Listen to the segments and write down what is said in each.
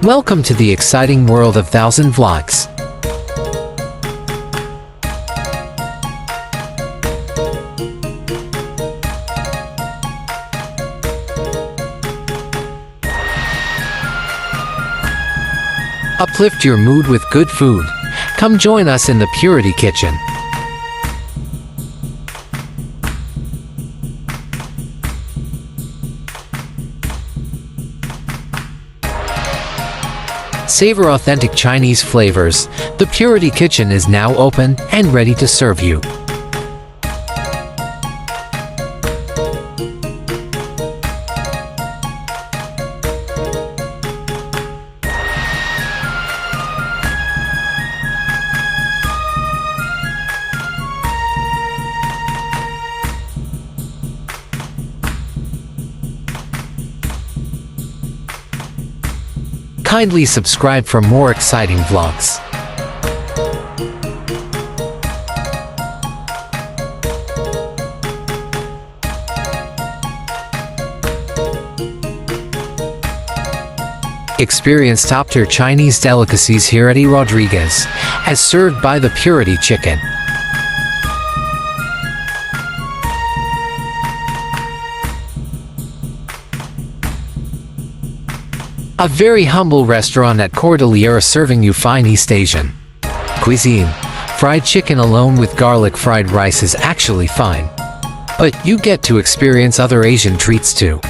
Welcome to the exciting world of 1000 Vlogs. Uplift your mood with good food. Come join us in the Purity Kitchen. Savor authentic Chinese flavors. The Purity Kitchen is now open and ready to serve you. Kindly subscribe for more exciting vlogs. Experience top-tier Chinese delicacies here at E. Rodriguez, as served by the Purity Chicken. A very humble restaurant at Cordillera serving you fine East Asian cuisine. Fried chicken alone with garlic fried rice is actually fine, but you get to experience other Asian treats too.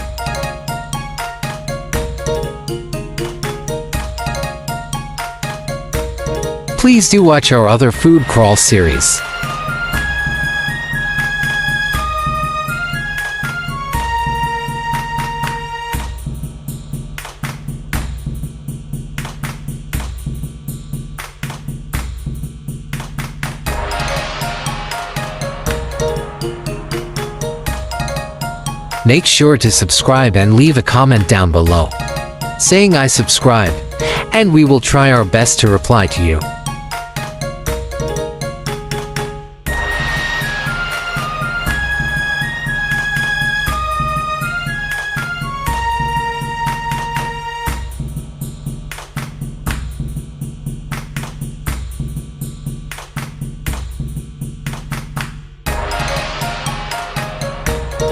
Please do watch our other food crawl series. Make sure to subscribe and leave a comment down below, saying I subscribe, and we will try our best to reply to you.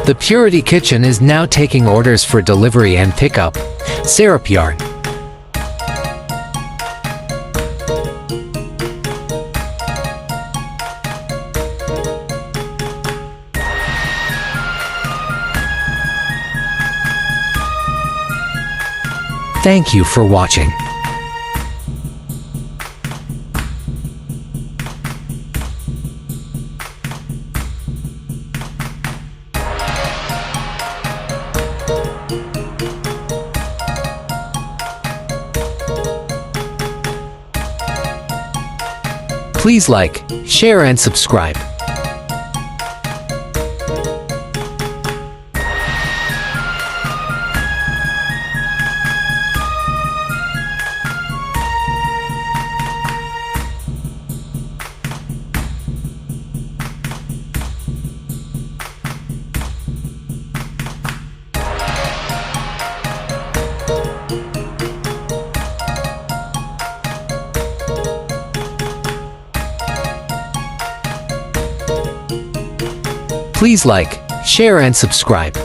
The Purity Kitchen is now taking orders for delivery and pickup. Syrup Yard. Thank you for watching. Please like, share and subscribe. Please like, share and subscribe.